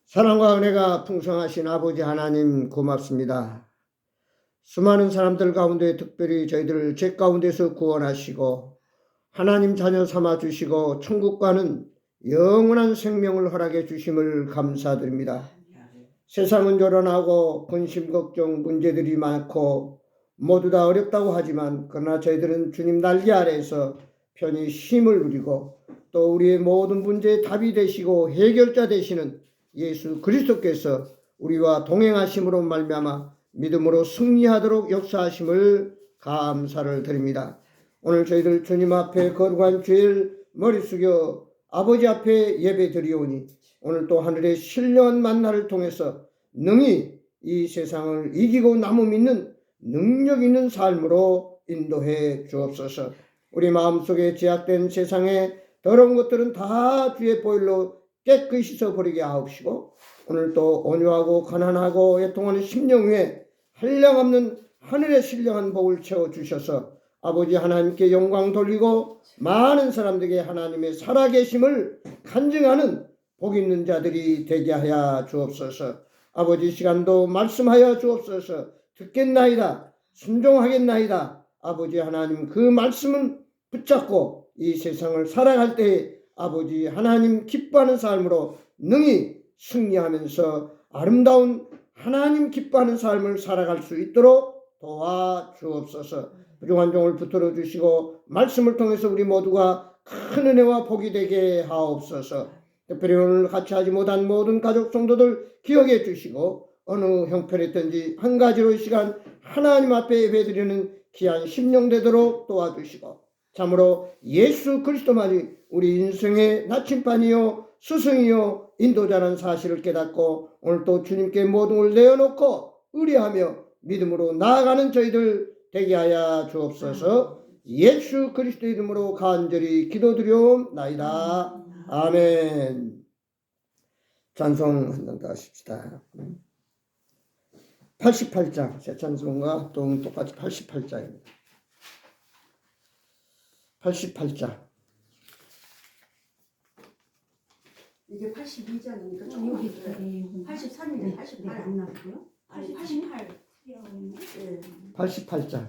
사랑과 은혜가 풍성하신 아버지 하나님 고맙습니다. 수많은 사람들 가운데 특별히 저희들을 죄 가운데서 구원하시고 하나님 자녀 삼아 주시고 천국 가는 영원한 생명을 허락해 주심을 감사드립니다. 세상은 요란하고 근심 걱정 문제들이 많고 모두 다 어렵다고 하지만 그러나 저희들은 주님 날개 아래에서 편히 쉼을 누리고 또 우리의 모든 문제의 답이 되시고 해결자 되시는 예수 그리스도께서 우리와 동행하심으로 말미암아 믿음으로 승리하도록 역사하심을 감사를 드립니다. 오늘 저희들 주님 앞에 거룩한 주일 머리 숙여 아버지 앞에 예배 드리오니 오늘 또 하늘의 신령한 만나를 통해서 능히 이 세상을 이기고 남음 있는 능력 있는 삶으로 인도해 주옵소서. 우리 마음속에 제약된 세상의 더러운 것들은 다 주의 보혈로 깨끗이 씻어버리게 하옵시고 오늘 또 온유하고 가난하고 애통하는 심령 위에 한량없는 하늘의 신령한 복을 채워주셔서 아버지 하나님께 영광 돌리고 많은 사람들에게 하나님의 살아계심을 간증하는 복 있는 자들이 되게 하여 주옵소서. 아버지 시간도 말씀하여 주옵소서. 듣겠나이다 순종하겠나이다. 아버지 하나님 그 말씀은 붙잡고 이 세상을 살아갈 때에 아버지 하나님 기뻐하는 삶으로 능히 승리하면서 아름다운 하나님 기뻐하는 삶을 살아갈 수 있도록 도와주옵소서. 부족한 종을 붙들어 주시고 말씀을 통해서 우리 모두가 큰 은혜와 복이 되게 하옵소서. 특별히 오늘 같이 하지 못한 모든 가족 성도들 기억해 주시고 어느 형편이든지 한 가지로 이 시간 하나님 앞에 예배드리는 귀한 심령 되도록 도와주시고 참으로 예수 그리스도만이 우리 인생의 나침반이요 스승이요 인도자라는 사실을 깨닫고 오늘 또 주님께 모든 걸 내어놓고 의뢰하며 믿음으로 나아가는 저희들 되게 하여 주옵소서. 예수 그리스도 이름으로 간절히 기도드리옵나이다. 아멘. 찬송 한 번 더 하십시다. 88장 새 찬송과 또 똑같이 88장입니다. 88장. 이게 82장이니까 여기 83인데 88 안 나고요? 88. 88장.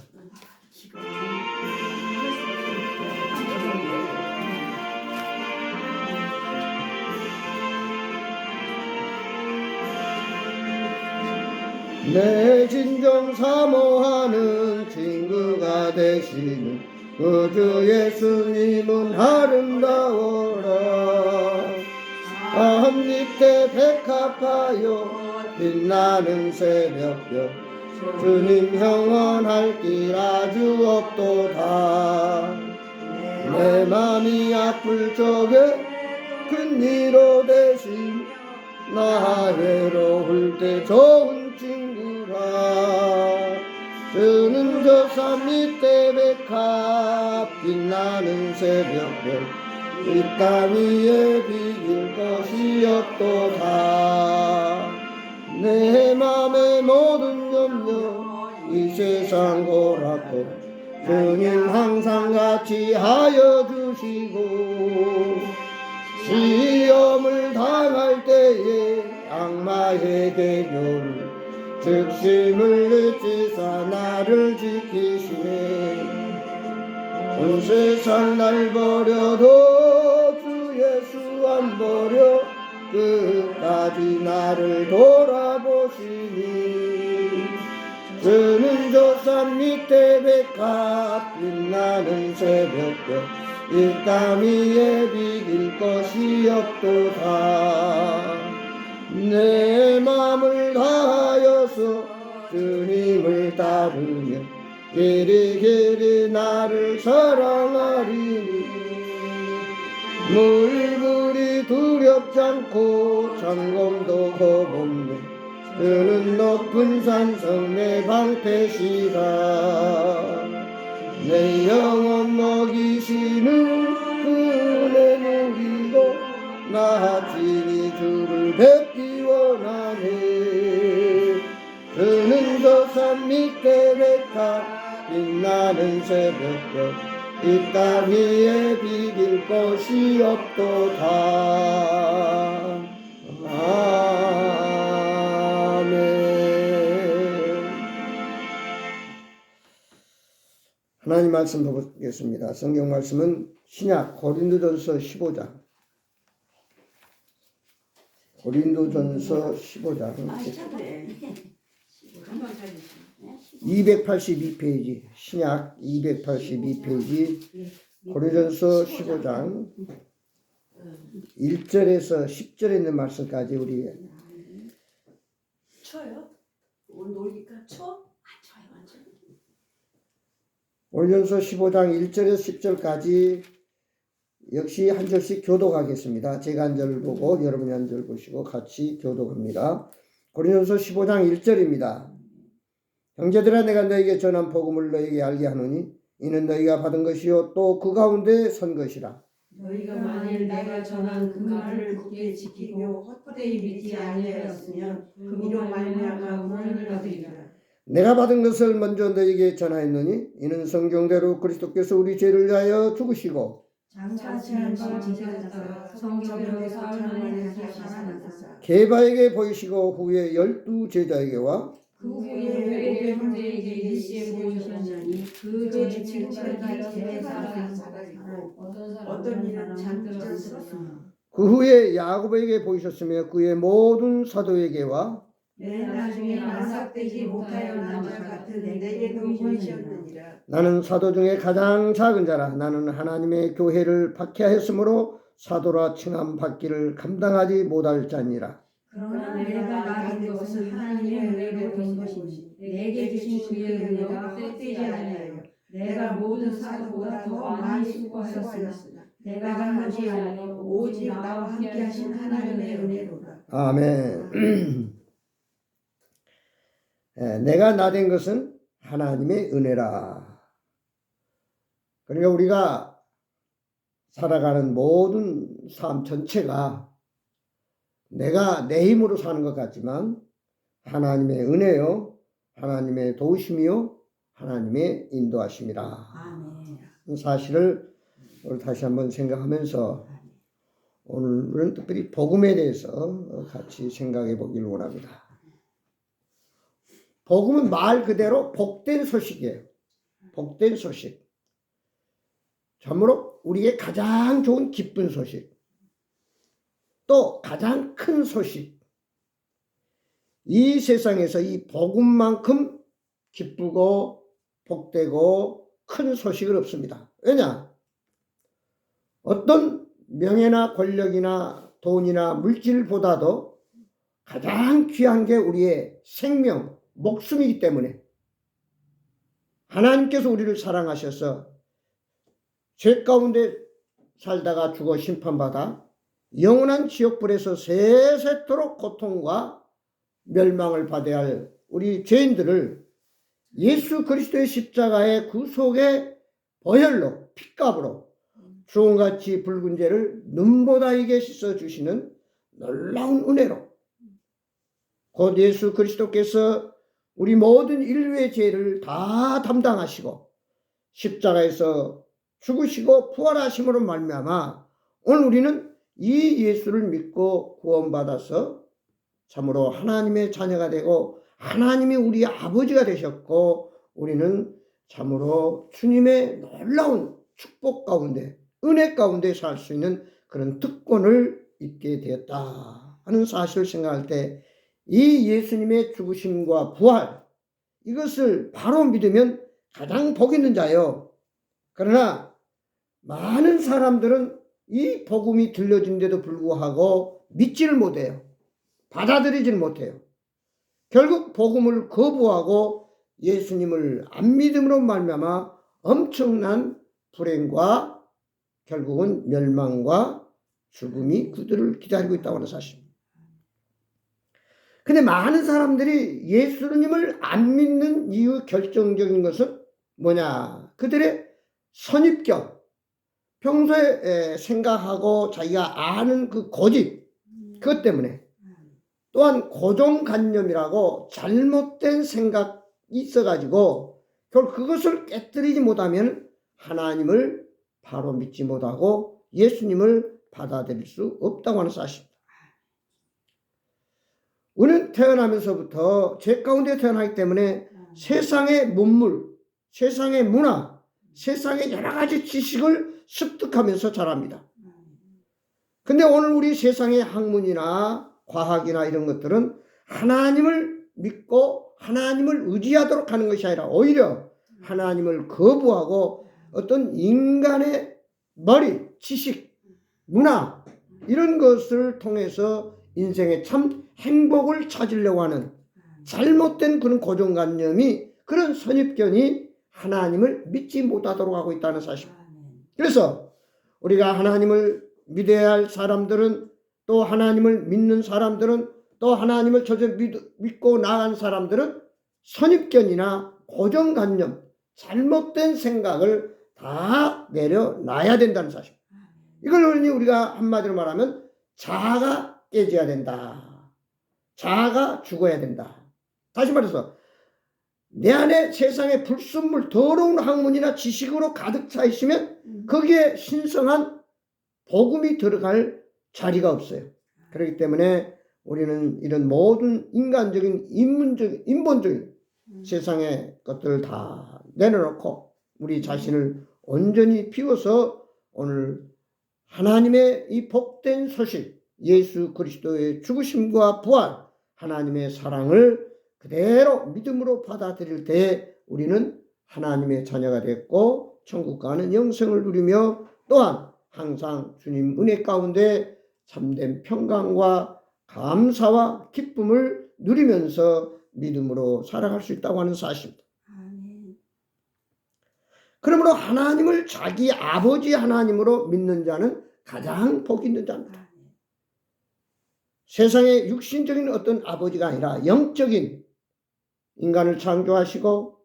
내 진정 사모하는 친구가 되시는 그 주 예수님은 아름다워라. 한밑에 백합하여 빛나는 새벽별 주님 형언할 길 아주 없도다. 내 맘이 아플 적에 큰 위로 되신 나 외로울 때 좋은 친구라. 주는 저 산 밑에 백합 빛나는 새벽별 이 땅 위에 비길 것이 없도다. 내 맘의 모든 염려 이 세상 고락도 주님 항상 같이 하여 주시고 시험을 당할 때에 악마의 대교를 즉심을 늦지사 나를 지키시네. 온 세상 날 버려도 주 예수 안 버려 끝까지 나를 돌아보시니. 주는 저 산 밑에 백합 빛나는 새벽별 이 땅 위에 비길 것이 없도다. 내 맘을 다하여서 주님을 따르며 길이 나를 사랑하리니. 물불이 두렵지 않고 천검도 겁없네. 그는 높은 산성 내 방패시다. 내 영혼 먹이시는 그네 누리고 나 친히 주를 뵙기 원하네. 그는 저 산 밑에 백합 빛나는 새벽별 이 땅 위에 비길 것이 없도다. 하나님 말씀 보겠습니다. 성경 말씀은 신약 고린도전서 15장. 고린도전서 15장 282페이지, 신약 282페이지, 고린도전서 15장 1절에서 10절에 있는 말씀까지 우리 쳐요? 오늘 놀니까 쳐? 쳐요, 안 쳐요. 고린도전서 15장 1절에서 10절까지 역시 한 절씩 교독하겠습니다. 제가 한 절 보고 여러분이 한 절 보시고 같이 교독합니다. 고린도전서 15장 1절입니다. 형제들아, 내가 너에게 전한 복음을 너에게 알게 하노니 이는 너희가 받은 것이요 또 그 가운데 선 것이라. 너희가 만일 내가 전한 그 말을 굳게 지키고 헛되이 믿지 아니하였으면 그 이로 말미암아 구원을 얻으리라. 내가 받은 것을 먼저 너희에게 전하였노니 이는 성경대로 그리스도께서 우리 죄를 위하여 죽으시고 장차 지난번 제자였다가 성경대로 사흘 만에 다시 살아나사 게바에게 보이시고 후에 12 제자에게와 그 후에 500 형제에게 일시에 보이셨나니 그 전에 지금까지 제자가 살아있고 어떤 이는 잠들어 있었으나 그 후에 야고보에게 보이셨으며 그의 모든 사도에게와 맨 나중에 만삭되지 못하여 남자 같은 내게도 보이셨느니라. 나는 사도 중에 가장 작은 자라. 나는 하나님의 교회를 박해하였으므로 사도라 칭함 받기를 감당하지 못할 자니라. 그러나 내가 받은 것은 하나님의 은혜로 된 것이니 내게 주신 그의 은혜가 헛되지 아니하여 내가 모든 사도보다 더 많이 수고하였으나 내가 한 것이 아니요 오직 나와 함께 하신 하나님의 은혜로라. 아멘. 내가 나된 것은 하나님의 은혜라. 그러니까 우리가 살아가는 모든 삶 전체가 내가 내 힘으로 사는 것 같지만 하나님의 은혜요, 하나님의 도우심이요, 하나님의 인도하심이라. 아멘. 사실을 오늘 다시 한번 생각하면서 오늘은 특별히 복음에 대해서 같이 생각해 보기를 원합니다. 복음은 말 그대로 복된 소식이에요. 복된 소식. 참으로 우리의 가장 좋은 기쁜 소식. 또 가장 큰 소식. 이 세상에서 이 복음만큼 기쁘고 복되고 큰 소식은 없습니다. 왜냐? 어떤 명예나 권력이나 돈이나 물질보다도 가장 귀한 게 우리의 생명, 목숨이기 때문에 하나님께서 우리를 사랑하셔서 죄 가운데 살다가 죽어 심판받아 영원한 지옥불에서 세세토록 고통과 멸망을 받아야 할 우리 죄인들을 예수 그리스도의 십자가의 구속의 보혈로 핏값으로 주홍같이 붉은 죄를 눈보다 이게 씻어주시는 놀라운 은혜로 곧 예수 그리스도께서 우리 모든 인류의 죄를 다 담당하시고 십자가에서 죽으시고 부활하심으로 말미암아 오늘 우리는 이 예수를 믿고 구원받아서 참으로 하나님의 자녀가 되고 하나님이 우리의 아버지가 되셨고 우리는 참으로 주님의 놀라운 축복 가운데 은혜 가운데 살 수 있는 그런 특권을 입게 되었다 하는 사실을 생각할 때 이 예수님의 죽으심과 부활 이것을 바로 믿으면 가장 복 있는 자요. 그러나 많은 사람들은 이 복음이 들려진데도 불구하고 믿지를 못해요. 받아들이지를 못해요. 결국 복음을 거부하고 예수님을 안 믿음으로 말미암아 엄청난 불행과 결국은 멸망과 죽음이 그들을 기다리고 있다고 하는 사실입니다. 근데 많은 사람들이 예수님을 안 믿는 이유 결정적인 것은 뭐냐? 그들의 선입견, 평소에 생각하고 자기가 아는 그 고집, 그것 때문에 또한 고정관념이라고 잘못된 생각이 있어가지고 결국 그것을 깨뜨리지 못하면 하나님을 바로 믿지 못하고 예수님을 받아들일 수 없다고 하는 사실입니다. 우리는 태어나면서부터 죄 가운데 태어나기 때문에 세상의 문물, 세상의 문화, 세상의 여러 가지 지식을 습득하면서 자랍니다. 근데 오늘 우리 세상의 학문이나 과학이나 이런 것들은 하나님을 믿고 하나님을 의지하도록 하는 것이 아니라 오히려 하나님을 거부하고 어떤 인간의 머리, 지식, 문화 이런 것을 통해서 인생의 참 행복을 찾으려고 하는 잘못된 그런 고정관념이, 그런 선입견이 하나님을 믿지 못하도록 하고 있다는 사실. 그래서 우리가 하나님을 믿어야 할 사람들은, 또 하나님을 믿는 사람들은, 또 하나님을 저절 믿고 나간 사람들은 선입견이나 고정관념, 잘못된 생각을 다 내려놔야 된다는 사실. 이걸 우리가 한마디로 말하면 자아가 깨져야 된다. 자아가 죽어야 된다. 다시 말해서 내 안에 세상의 불순물, 더러운 학문이나 지식으로 가득 차 있으면 거기에 신성한 복음이 들어갈 자리가 없어요. 그렇기 때문에 우리는 이런 모든 인간적인, 인본적인 세상의 것들을 다 내려놓고 우리 자신을 온전히 비워서 오늘 하나님의 이 복된 소식, 예수 그리스도의 죽으심과 부활, 하나님의 사랑을 그대로 믿음으로 받아들일 때 우리는 하나님의 자녀가 됐고 천국 가는 영생을 누리며 또한 항상 주님 은혜 가운데 참된 평강과 감사와 기쁨을 누리면서 믿음으로 살아갈 수 있다고 하는 사실입니다. 그러므로 하나님을 자기 아버지 하나님으로 믿는 자는 가장 복 있는 자입니다. 세상의 육신적인 어떤 아버지가 아니라 영적인 인간을 창조하시고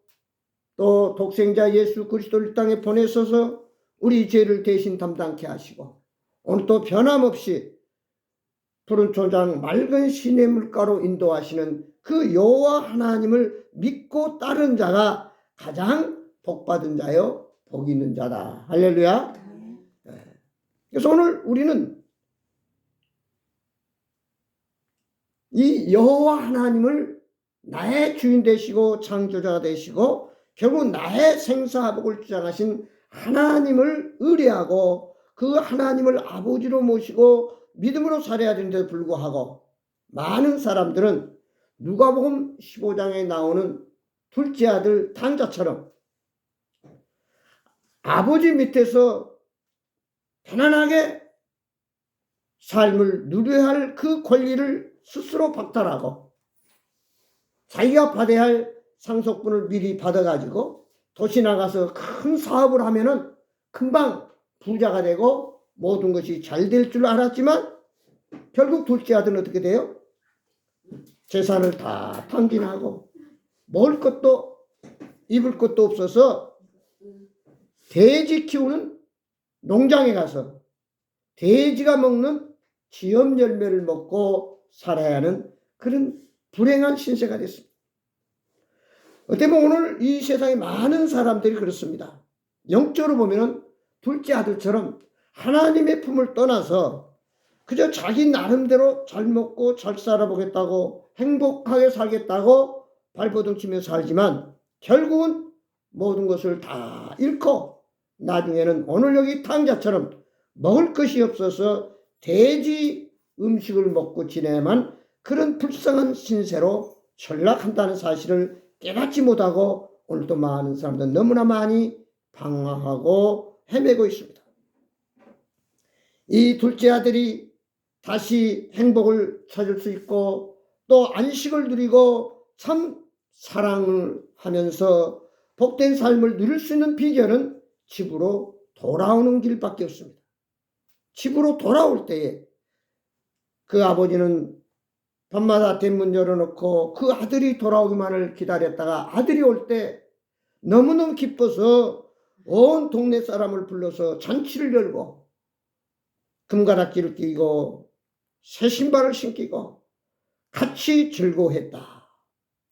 또 독생자 예수 그리스도를 이 땅에 보내셔서 우리 죄를 대신 담당케 하시고 오늘 또 변함없이 푸른 초장 맑은 시냇 물가로 인도하시는 그 여호와 하나님을 믿고 따른 자가 가장 복받은 자요 복 있는 자다. 할렐루야. 그래서 오늘 우리는 이 여호와 하나님을 나의 주인 되시고 창조자가 되시고 결국 나의 생사복을 주장하신 하나님을 의뢰하고 그 하나님을 아버지로 모시고 믿음으로 살아야 되는데도 불구하고 많은 사람들은 누가복음 15장에 나오는 둘째 아들 탕자처럼 아버지 밑에서 편안하게 삶을 누려야 할 그 권리를 스스로 박탈하고 자기가 받아야 할 상속분을 미리 받아가지고 도시 나가서 큰 사업을 하면은 금방 부자가 되고 모든 것이 잘 될 줄 알았지만 결국 둘째 아들은 어떻게 돼요? 재산을 다 탕진하고 먹을 것도 입을 것도 없어서 돼지 키우는 농장에 가서 돼지가 먹는 지엽 열매를 먹고 살아야 하는 그런 불행한 신세가 됐습니다. 어떻게 보면 오늘 이 세상에 많은 사람들이 그렇습니다. 영적으로 보면은 둘째 아들처럼 하나님의 품을 떠나서 그저 자기 나름대로 잘 먹고 잘 살아보겠다고 행복하게 살겠다고 발버둥 치며 살지만 결국은 모든 것을 다 잃고 나중에는 오늘 여기 탕자처럼 먹을 것이 없어서 돼지 음식을 먹고 지내야만 그런 불쌍한 신세로 전락한다는 사실을 깨닫지 못하고 오늘도 많은 사람들은 너무나 많이 방황하고 헤매고 있습니다. 이 둘째 아들이 다시 행복을 찾을 수 있고 또 안식을 누리고 참 사랑을 하면서 복된 삶을 누릴 수 있는 비결은 집으로 돌아오는 길밖에 없습니다. 집으로 돌아올 때에 그 아버지는 밤마다 대문 열어놓고 그 아들이 돌아오기만을 기다렸다가 아들이 올 때 너무너무 기뻐서 온 동네 사람을 불러서 잔치를 열고 금가락지를 끼고 새 신발을 신기고 같이 즐거워했다.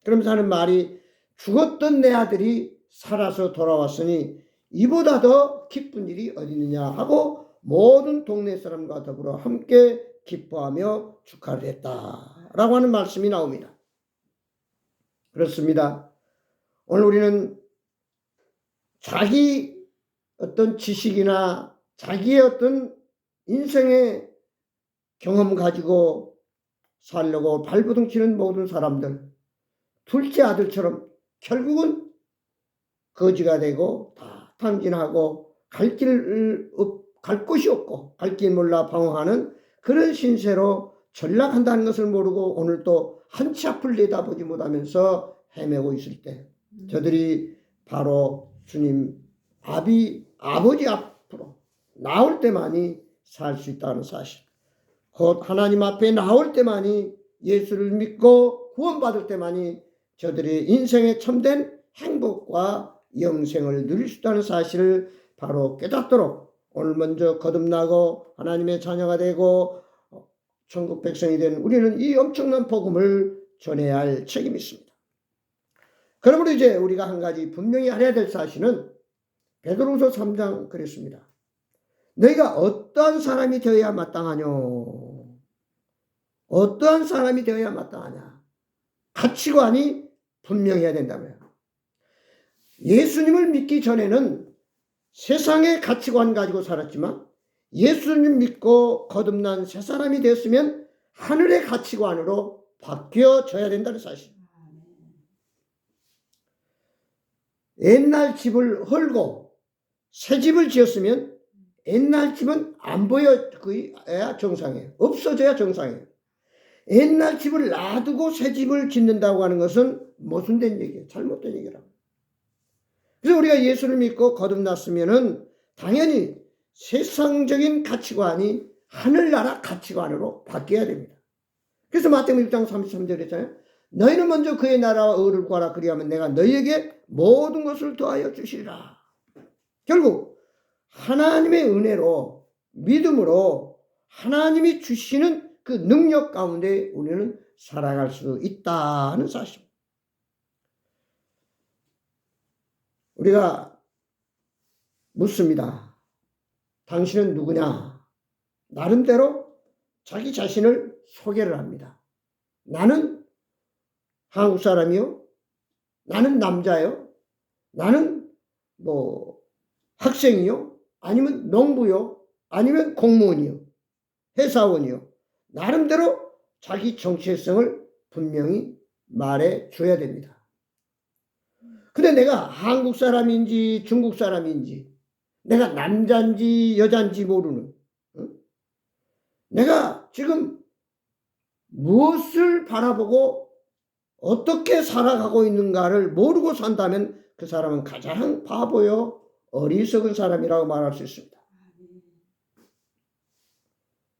그러면서 하는 말이 죽었던 내 아들이 살아서 돌아왔으니 이보다 더 기쁜 일이 어디 있느냐 하고 모든 동네 사람과 더불어 함께 기뻐하며 축하를 했다라고 하는 말씀이 나옵니다. 그렇습니다. 오늘 우리는 자기 어떤 지식이나 자기의 어떤 인생의 경험 가지고 살려고 발버둥 치는 모든 사람들, 둘째 아들처럼 결국은 거지가 되고 다 탕진하고 갈 곳이 없고 갈 길 몰라 방황하는 그런 신세로 전락한다는 것을 모르고 오늘 또 한 치 앞을 내다보지 못하면서 헤매고 있을 때 저들이 바로 주님 아버지 앞으로 나올 때만이 살 수 있다는 사실, 곧 하나님 앞에 나올 때만이 예수를 믿고 구원받을 때만이 저들의 인생에 참된 행복과 영생을 누릴 수 있다는 사실을 바로 깨닫도록 오늘 먼저 거듭나고 하나님의 자녀가 되고 천국 백성이 된 우리는 이 엄청난 복음을 전해야 할 책임이 있습니다. 그러므로 이제 우리가 한 가지 분명히 알아야 될 사실은 베드로후서 3장 그랬습니다. 너희가 어떠한 사람이 되어야 마땅하뇨? 어떠한 사람이 되어야 마땅하냐? 가치관이 분명해야 된다고요. 예수님을 믿기 전에는 세상의 가치관 가지고 살았지만 예수님 믿고 거듭난 새 사람이 되었으면 하늘의 가치관으로 바뀌어져야 된다는 사실. 옛날 집을 헐고 새 집을 지었으면 옛날 집은 안 보여야 정상이에요. 없어져야 정상이에요. 옛날 집을 놔두고 새 집을 짓는다고 하는 것은 모순된 얘기예요. 잘못된 얘기라고. 그래서 우리가 예수를 믿고 거듭났으면은 당연히 세상적인 가치관이 하늘나라 가치관으로 바뀌어야 됩니다. 그래서 마태복음 6장 33절에 했잖아요. 너희는 먼저 그의 나라와 의를 구하라. 그리하면 내가 너희에게 모든 것을 더하여 주시리라. 결국 하나님의 은혜로 믿음으로 하나님이 주시는 그 능력 가운데 우리는 살아갈 수 있다는 사실. 우리가 묻습니다. 당신은 누구냐? 나름대로 자기 자신을 소개를 합니다. 나는 한국 사람이요. 나는 남자요. 나는 학생이요. 아니면 농부요. 아니면 공무원이요. 회사원이요. 나름대로 자기 정체성을 분명히 말해 줘야 됩니다. 근데 내가 한국 사람인지 중국 사람인지 내가 남자인지 여자인지 모르는, 내가 지금 무엇을 바라보고 어떻게 살아가고 있는가를 모르고 산다면 그 사람은 가장 바보요 어리석은 사람이라고 말할 수 있습니다.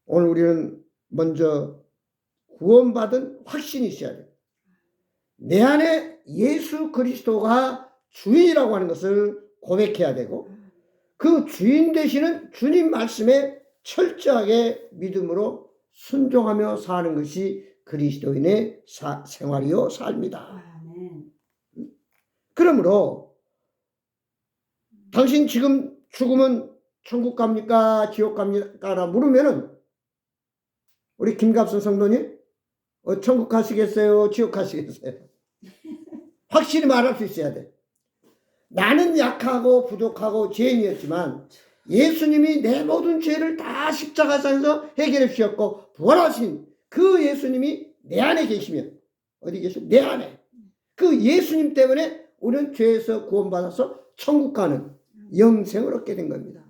오늘 우리는 먼저 구원받은 확신이 있어야 돼요. 내 안에 예수 그리스도가 주인이라고 하는 것을 고백해야 되고 그 주인 되시는 주님 말씀에 철저하게 믿음으로 순종하며 사는 것이 그리스도인의 생활이요 삶이다. 그러므로 당신 지금 죽으면 천국 갑니까? 지옥 갑니까? 물으면은 우리 김갑순 성도님 천국 가시겠어요? 지옥 가시겠어요? 확실히 말할 수 있어야 돼. 나는 약하고 부족하고 죄인이었지만 예수님이 내 모든 죄를 다 십자가상에서 해결해 주셨고 부활하신 그 예수님이 내 안에 계시면 어디 계세요? 내 안에. 그 예수님 때문에 우리는 죄에서 구원받아서 천국 가는 영생을 얻게 된 겁니다.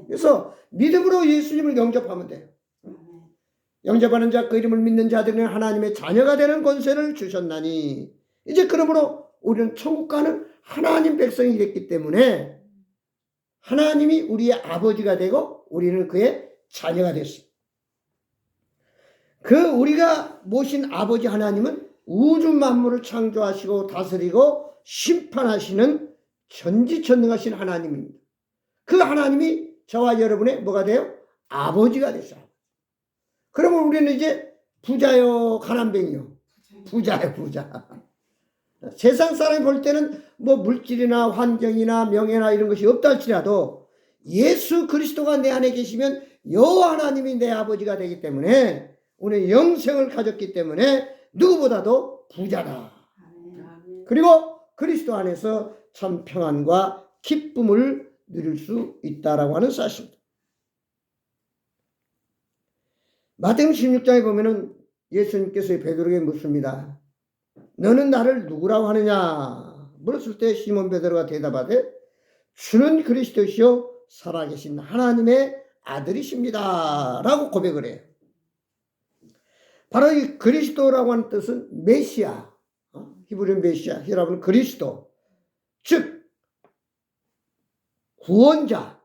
그래서 믿음으로 예수님을 영접하면 돼요. 영접하는 자 그 이름을 믿는 자들은 하나님의 자녀가 되는 권세를 주셨나니 이제 그러므로 우리는 천국 가는 하나님 백성이 됐기 때문에 하나님이 우리의 아버지가 되고 우리는 그의 자녀가 됐습니다. 그 우리가 모신 아버지 하나님은 우주 만물을 창조하시고 다스리고 심판하시는 전지전능하신 하나님입니다. 그 하나님이 저와 여러분의 뭐가 돼요? 아버지가 됐어요. 그러면 우리는 이제 부자요 가난뱅이요? 부자요 부자. 세상 사람이 볼 때는 물질이나 환경이나 명예나 이런 것이 없다 할지라도 예수 그리스도가 내 안에 계시면 여호와 하나님이 내 아버지가 되기 때문에 우리는 영생을 가졌기 때문에 누구보다도 부자다. 그리고 그리스도 안에서 참 평안과 기쁨을 누릴 수 있다라고 하는 사실입니다. 마태복음 16장에 보면은 예수님께서 베드로에게 묻습니다. 너는 나를 누구라고 하느냐? 물었을 때 시몬 베드로가 대답하되 주는 그리스도시요 살아계신 하나님의 아들이십니다. 라고 고백을 해요. 바로 이 그리스도라고 하는 뜻은 메시아, 히브리어는 메시아, 히라브는 그리스도, 즉 구원자.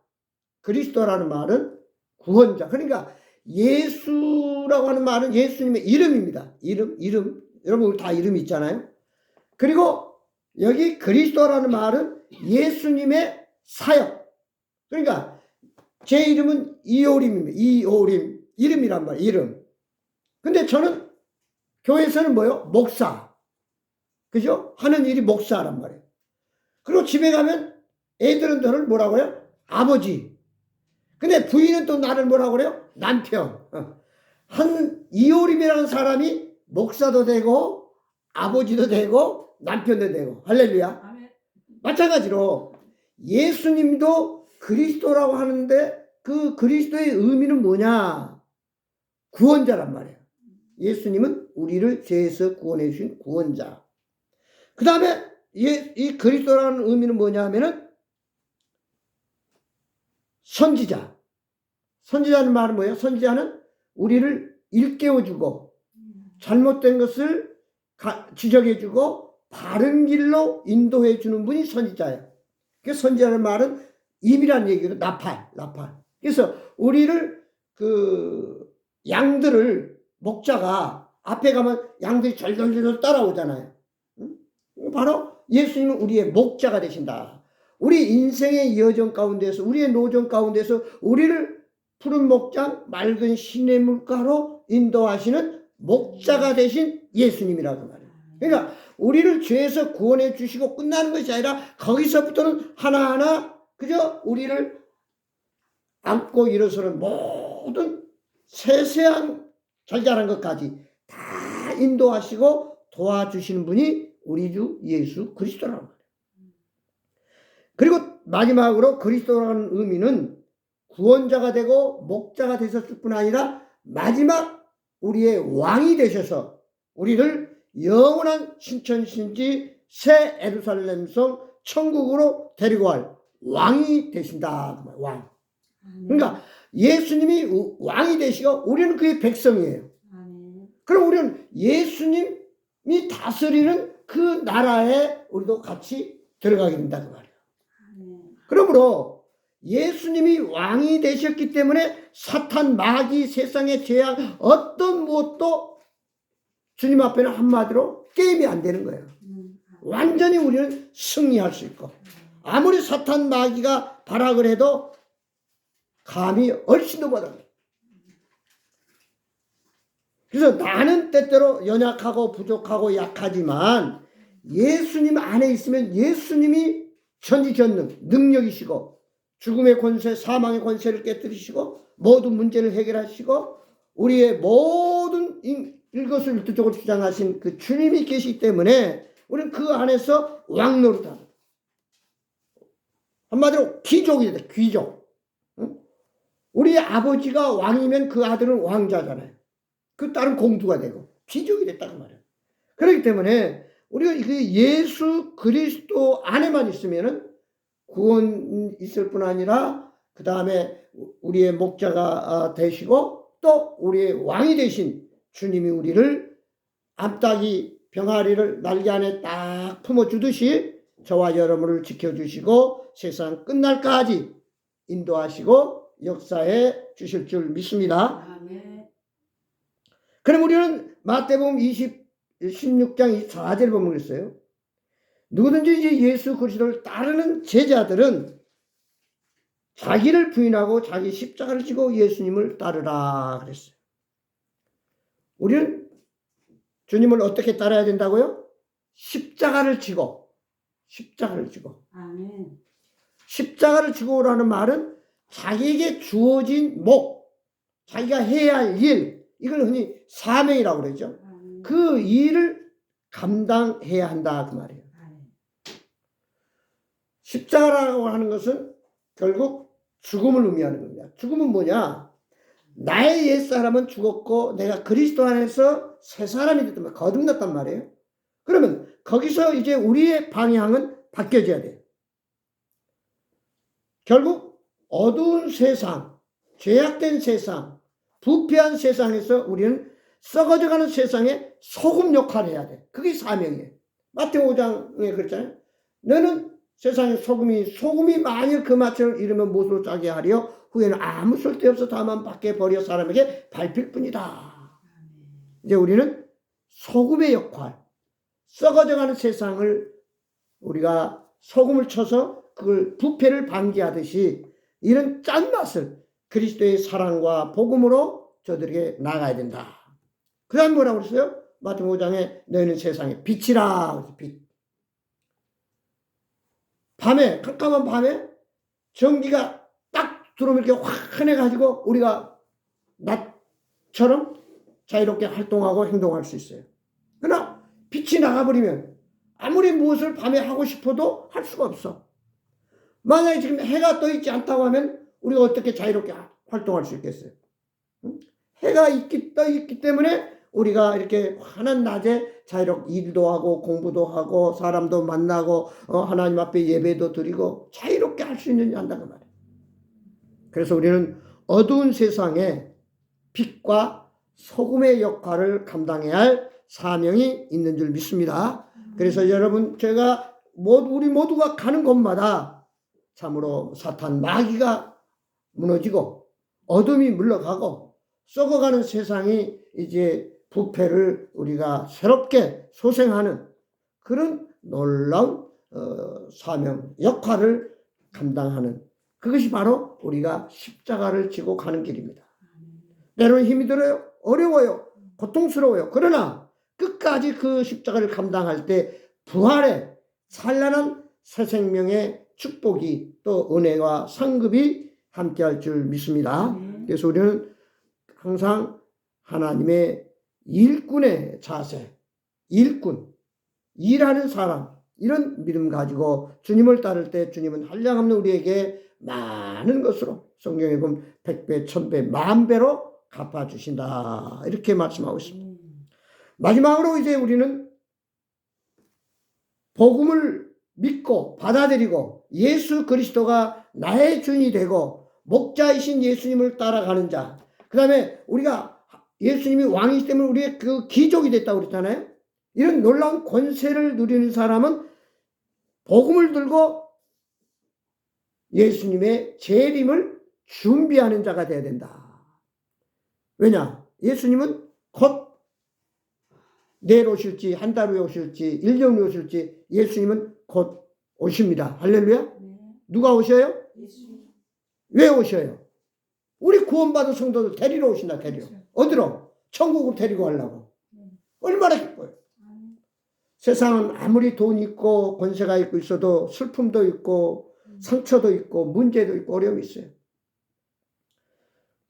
그리스도라는 말은 구원자. 그러니까 예수라고 하는 말은 예수님의 이름입니다. 이름. 여러분 우리 다 이름 있잖아요. 그리고 여기 그리스도라는 말은 예수님의 사역. 그러니까 제 이름은 이오림입니다. 이오림. 이름이란 말이에요. 이름. 근데 저는 교회에서는 뭐요? 목사. 그죠? 하는 일이 목사란 말이에요. 그리고 집에 가면 애들은 저를 뭐라고요? 아버지. 근데 부인은 또 나를 뭐라고 그래요? 남편. 한 이오림이라는 사람이 목사도 되고 아버지도 되고 남편도 되고. 할렐루야. 아멘. 마찬가지로 예수님도 그리스도라고 하는데 그 그리스도의 의미는 뭐냐? 구원자란 말이에요. 예수님은 우리를 죄에서 구원해 주신 구원자. 그 다음에 이 그리스도라는 의미는 뭐냐 하면은 선지자. 선지자는 말은 뭐예요? 선지자는 우리를 일깨워주고 잘못된 것을 지적해주고 바른 길로 인도해주는 분이 선지자예요. 그 선지자는 말은 임이라는 얘기로 나팔. 그래서 우리를 양들을 목자가 앞에 가면 양들이 절절절 따라오잖아요. 바로 예수님은 우리의 목자가 되신다. 우리 인생의 여정 가운데서 우리의 노정 가운데서 우리를 푸른 목장 맑은 시냇물가로 인도하시는 목자가 되신 예수님이라고 말해요. 그러니까 우리를 죄에서 구원해 주시고 끝나는 것이 아니라 거기서부터는 하나하나 그저 우리를 안고 일어서는 모든 세세한 절절한 것까지 다 인도하시고 도와주시는 분이 우리 주 예수 그리스도라는 거예요. 그리고 마지막으로 그리스도라는 의미는 구원자가 되고 목자가 되셨을 뿐 아니라 마지막 우리의 왕이 되셔서 우리를 영원한 신천신지 새 예루살렘성 천국으로 데리고 갈 왕이 되신다. 왕. 그러니까 예수님이 왕이 되시고 우리는 그의 백성이에요. 그럼 우리는 예수님이 다스리는 그 나라에 우리도 같이 들어가게 된다 그 말이에요. 그러므로 예수님이 왕이 되셨기 때문에 사탄, 마귀, 세상의 재앙 어떤 무엇도 주님 앞에는 한마디로 게임이 안 되는 거예요. 완전히 우리는 승리할 수 있고 아무리 사탄, 마귀가 발악을 해도 감히 얼씬도 못합니다. 그래서 나는 때때로 연약하고 부족하고 약하지만 예수님 안에 있으면 예수님이 전지전능 능력이시고 죽음의 권세, 사망의 권세를 깨뜨리시고 모든 문제를 해결하시고 우리의 모든 일거수일투족을 주장하신 그 주님이 계시기 때문에 우리는 그 안에서 왕노릇합니다. 한마디로 귀족이 된다. 귀족. 우리 아버지가 왕이면 그 아들은 왕자잖아요. 그 딸은 공주가 되고 귀족이 됐다고 말이에요. 그렇기 때문에 우리가 그 예수 그리스도 안에만 있으면은 구원 있을 뿐 아니라 그 다음에 우리의 목자가 되시고 또 우리의 왕이 되신 주님이 우리를 암탉이 병아리를 날개 안에 딱 품어주듯이 저와 여러분을 지켜주시고 세상 끝날까지 인도하시고 역사해 주실 줄 믿습니다. 아멘. 그럼 우리는 마태복음 16장 24절 보면 그랬어요. 누구든지 이제 예수 그리스도를 따르는 제자들은 자기를 부인하고 자기 십자가를 지고 예수님을 따르라 그랬어요. 우리는 주님을 어떻게 따라야 된다고요? 십자가를 지고. 아멘. 십자가를 지고라는 말은 자기에게 주어진 목, 자기가 해야 할 일, 이걸 흔히 사명이라고 그러죠. 그 일을 감당해야 한다 그 말이에요. 십자가라고 하는 것은 결국 죽음을 의미하는 겁니다. 죽음은 뭐냐? 나의 옛사람은 죽었고 내가 그리스도 안에서 새 사람이 됐단 말이에요. 거듭났단 말이에요. 그러면 거기서 이제 우리의 방향은 바뀌어져야 돼요. 결국 어두운 세상, 죄악된 세상, 부패한 세상에서 우리는 썩어져가는 세상에 소금 역할을 해야 돼. 그게 사명이에요. 마태오 5장에 그랬잖아요. 너는 세상의 소금이 만일 그 맛을 잃으면 무엇으로 짜게 하려? 후에는 아무 쓸데없어 다만 밖에 버려 사람에게 밟힐 뿐이다. 이제 우리는 소금의 역할, 썩어져가는 세상을 우리가 소금을 쳐서 그걸 부패를 방지하듯이 이런 짠맛을 그리스도의 사랑과 복음으로 저들에게 나가야 된다. 그 다음 뭐라고 그랬어요? 마태복음 5장에 너희는 세상의 빛이라. 빛. 밤에, 깜깜한 밤에 전기가 딱 들어오면 이렇게 환해가지고 우리가 낮처럼 자유롭게 활동하고 행동할 수 있어요. 그러나 빛이 나가버리면 아무리 무엇을 밤에 하고 싶어도 할 수가 없어. 만약에 지금 해가 떠 있지 않다고 하면 우리가 어떻게 자유롭게 활동할 수 있겠어요? 해가 떠 있기 때문에 우리가 이렇게 환한 낮에 자유롭게 일도 하고 공부도 하고 사람도 만나고 하나님 앞에 예배도 드리고 자유롭게 할 수 있느냐 한다는 말이에요. 그래서 우리는 어두운 세상에 빛과 소금의 역할을 감당해야 할 사명이 있는 줄 믿습니다. 그래서 여러분 제가 우리 모두가 가는 곳마다 참으로 사탄 마귀가 무너지고 어둠이 물러가고 썩어가는 세상이 이제 부패를 우리가 새롭게 소생하는 그런 놀라운 사명 역할을 감당하는 그것이 바로 우리가 십자가를 지고 가는 길입니다. 때로는 힘이 들어요. 어려워요. 고통스러워요. 그러나 끝까지 그 십자가를 감당할 때 부활의 찬란한 새 생명의 축복이 또 은혜와 상급이 함께할 줄 믿습니다. 그래서 우리는 항상 하나님의 일꾼의 자세, 일꾼, 일하는 사람 이런 믿음 가지고 주님을 따를 때 주님은 한량없는 우리에게 많은 것으로 성경에 보면 100배, 1000배, 10,000배로 갚아주신다 이렇게 말씀하고 있습니다. 마지막으로 이제 우리는 복음을 믿고 받아들이고 예수 그리스도가 나의 주인이 되고 목자이신 예수님을 따라가는 자. 그 다음에 우리가 예수님이 왕이기 때문에 우리의 그 귀족이 됐다고 그랬잖아요. 이런 놀라운 권세를 누리는 사람은 복음을 들고 예수님의 재림을 준비하는 자가 되어야 된다. 왜냐? 예수님은 곧 내일 오실지 한 달 후에 오실지 1년 후에 오실지 예수님은 곧 오십니다. 할렐루야. 누가 오셔요? 왜 오셔요? 우리 구원받은 성도들 데리러 오신다. 데리러. 어디로? 천국으로 데리고 가려고. 얼마나 기뻐요. 세상은 아무리 돈 있고 권세가 있고 있어도 슬픔도 있고 상처도 있고 문제도 있고 어려움이 있어요.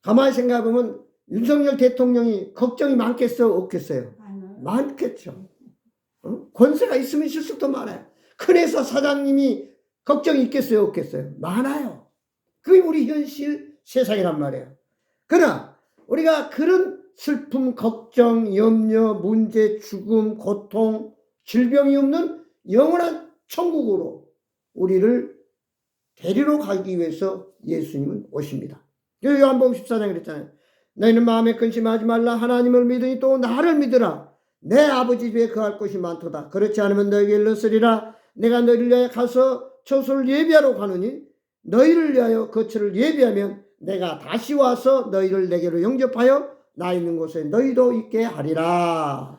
가만히 생각해보면 윤석열 대통령이 걱정이 많겠어요? 없겠어요? 많겠죠. 권세가 있으면 있을수록 더 많아요. 큰 회사 사장님이 걱정이 있겠어요? 없겠어요? 많아요. 그게 우리 현실 세상이란 말이에요. 그러나 우리가 그런 슬픔, 걱정, 염려, 문제, 죽음, 고통, 질병이 없는 영원한 천국으로 우리를 데리러 가기 위해서 예수님은 오십니다. 요한복음 14장에 그랬잖아요. 너희는 마음에 근심하지 말라. 하나님을 믿으니 또 나를 믿으라. 내 아버지 집에 거할 곳이 많도다. 그렇지 않으면 너희에게 일렀으리라. 내가 너희를 위하여 가서 처소를 예비하러 가느니 너희를 위하여 거처를 예비하면 내가 다시 와서 너희를 내게로 영접하여 나 있는 곳에 너희도 있게 하리라.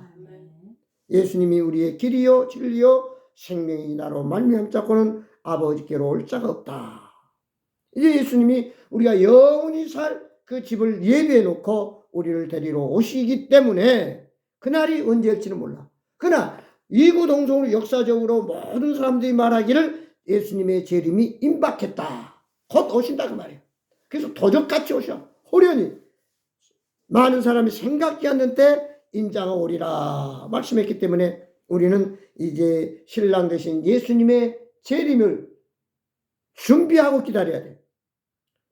예수님이 우리의 길이요 진리요 생명이 나로 말미암자고는 아버지께로 올 자가 없다. 이제 예수님이 우리가 영원히 살 그 집을 예비해 놓고 우리를 데리러 오시기 때문에 그날이 언제일지는 몰라. 그러나 이구동성으로 역사적으로 모든 사람들이 말하기를 예수님의 재림이 임박했다. 곧 오신다 그 말이에요. 그래서 도적같이 오셔. 호련히 많은 사람이 생각지 않는 때 인자가 오리라 말씀했기 때문에 우리는 이제 신랑 되신 예수님의 재림을 준비하고 기다려야 돼.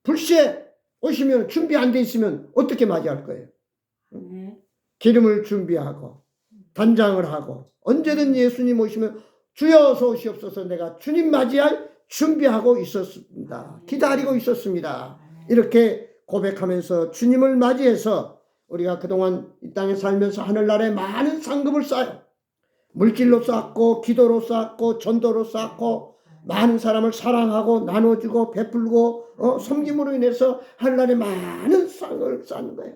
불시에 오시면 준비 안 돼 있으면 어떻게 맞이할 거예요? 네. 기름을 준비하고 단장을 하고 언제든 예수님 오시면 주여 어서 오시옵소서 내가 주님 맞이할 준비하고 있었습니다. 기다리고 있었습니다. 이렇게 고백하면서 주님을 맞이해서 우리가 그동안 이 땅에 살면서 하늘나라에 많은 상급을 쌓아요. 물질로 쌓고 기도로 쌓고 전도로 쌓고 많은 사람을 사랑하고 나눠주고 베풀고 섬김으로 인해서 하늘나라에 많은 상급을 쌓는 거예요.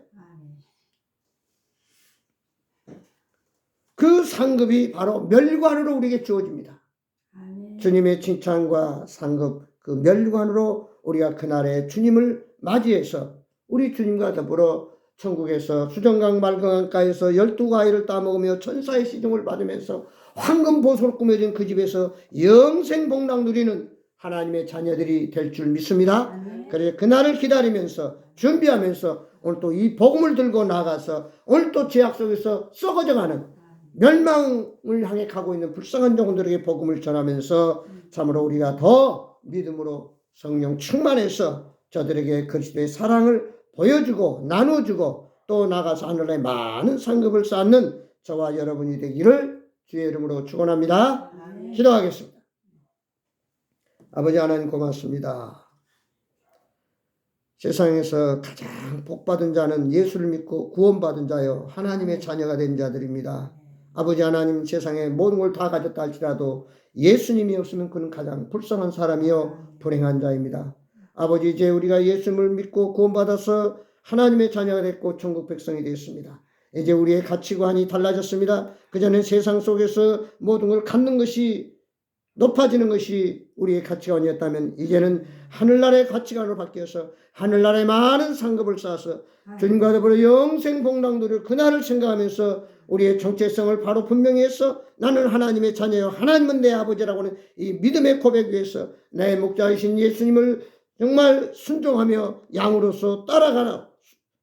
그 상급이 바로 멸관으로 우리에게 주어집니다. 주님의 칭찬과 상급 그 멸관으로 우리가 그날에 주님을 맞이해서 우리 주님과 더불어 천국에서 수정강 말강가에서 12과일을 따먹으며 천사의 시중을 받으면서 황금 보소로 꾸며진 그 집에서 영생 복락 누리는 하나님의 자녀들이 될 줄 믿습니다. 그래서 그날을 기다리면서 준비하면서 오늘 또 이 복음을 들고 나가서 오늘 또 죄악 속에서 썩어져가는 멸망을 향해 가고 있는 불쌍한 영혼들에게 복음을 전하면서 참으로 우리가 더 믿음으로 성령 충만해서 저들에게 그리스도의 사랑을 보여주고 나눠주고 또 나가서 하늘에 많은 상급을 쌓는 저와 여러분이 되기를 주의 이름으로 축원합니다. 기도하겠습니다. 아버지 하나님 고맙습니다. 세상에서 가장 복받은 자는 예수를 믿고 구원받은 자요 하나님의 자녀가 된 자들입니다. 아버지 하나님 세상에 모든 걸 다 가졌다 할지라도 예수님이 없으면 그는 가장 불쌍한 사람이요 불행한 자입니다. 아버지 이제 우리가 예수님을 믿고 구원받아서 하나님의 자녀가 됐고 천국 백성이 되었습니다. 이제 우리의 가치관이 달라졌습니다. 그전엔 세상 속에서 모든 걸 갖는 것이 높아지는 것이 우리의 가치관이었다면 이제는 하늘나라의 가치관으로 바뀌어서 하늘나라에 많은 상급을 쌓아서 주님과 더불어 영생 복락 누릴 그날을 생각하면서 우리의 정체성을 바로 분명히 해서 나는 하나님의 자녀요 하나님은 내 아버지라고 하는 이 믿음의 고백 위에서 내 목자이신 예수님을 정말 순종하며 양으로서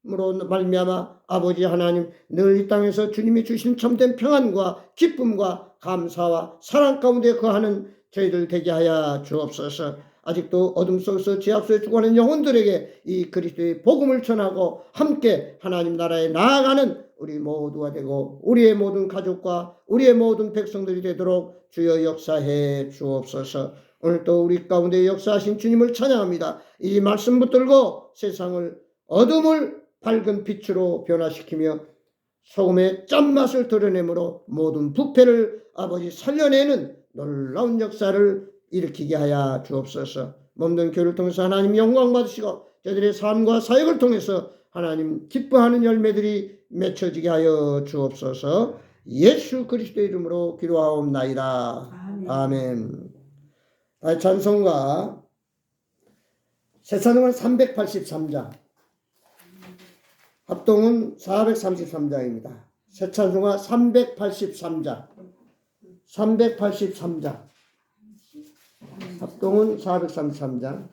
따라가므로 말미암아 아버지 하나님 늘 이 땅에서 주님이 주신 참된 평안과 기쁨과 감사와 사랑 가운데 거하는 저희들 되게 하여 주옵소서. 아직도 어둠 속에서 죄악 속에 죽어가는 영혼들에게 이 그리스도의 복음을 전하고 함께 하나님 나라에 나아가는 우리 모두가 되고 우리의 모든 가족과 우리의 모든 백성들이 되도록 주여 역사해 주옵소서. 오늘도 우리 가운데 역사하신 주님을 찬양합니다. 이 말씀 붙들고 세상을 어둠을 밝은 빛으로 변화시키며 소금의 짠맛을 드러내므로 모든 부패를 아버지 살려내는 놀라운 역사를 일으키게 하여 주옵소서. 몸된 교회를 통해서 하나님 영광 받으시고 저들의 삶과 사역을 통해서 하나님 기뻐하는 열매들이 맺혀지게 하여 주옵소서. 예수 그리스도의 이름으로 기도하옵나이다. 아멘. 찬송가 새 찬송가 383장 합동은 433장입니다. 새 찬송가 383장 합동은 433장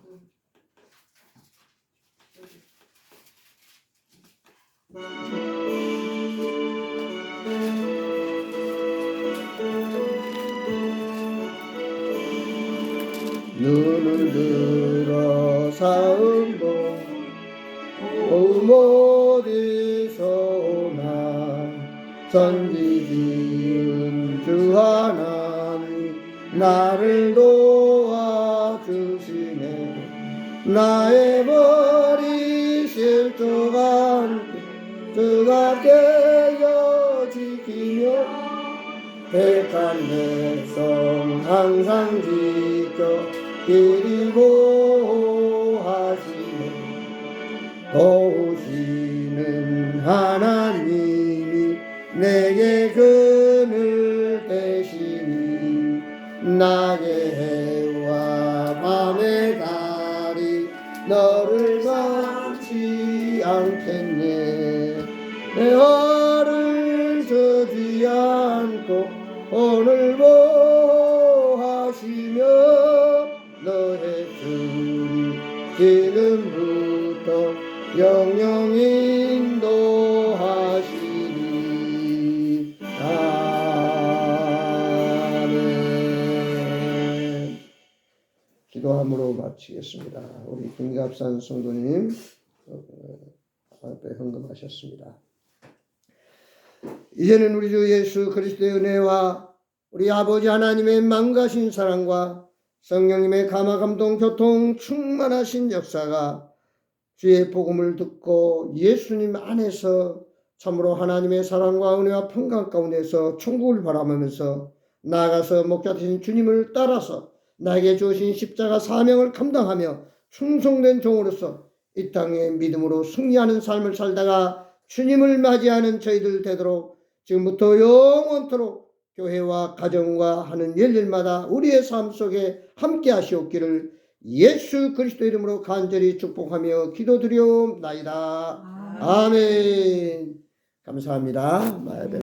눈을 들어 사음도 어디서 오나 천지 지은 주 하나님 나를 도와주시네. 나의 머리 실족한 그가 깨어 지키며 택한 백성 항상 지켜 이리 보호하시네. 도우시는 하나님이 내게 그늘 대시니 낮의 해와 밤의 달이 너를 감지 않겠네. 내 화를 저지 않고 오늘 보하시며 너의 주님 지금부터 영영 인도하시니 아멘. 기도하겠습니다. 기도함으로 마치겠습니다. 우리 김갑산 성도님 앞에 헌금하셨습니다. 이제는 우리 주 예수 그리스도의 은혜와 우리 아버지 하나님의 망가신 사랑과 성령님의 감화 감동 교통 충만하신 역사가 주의 복음을 듣고 예수님 안에서 참으로 하나님의 사랑과 은혜와 평강 가운데서 천국을 바라보면서 나아가서 목자 되신 주님을 따라서 나에게 주신 십자가 사명을 감당하며 충성된 종으로서 이 땅에 믿음으로 승리하는 삶을 살다가 주님을 맞이하는 저희들 되도록 지금부터 영원토록 교회와 가정과 하는 일일마다 우리의 삶 속에 함께 하시옵기를 예수 그리스도 이름으로 간절히 축복하며 기도드리옵나이다. 아멘. 감사합니다.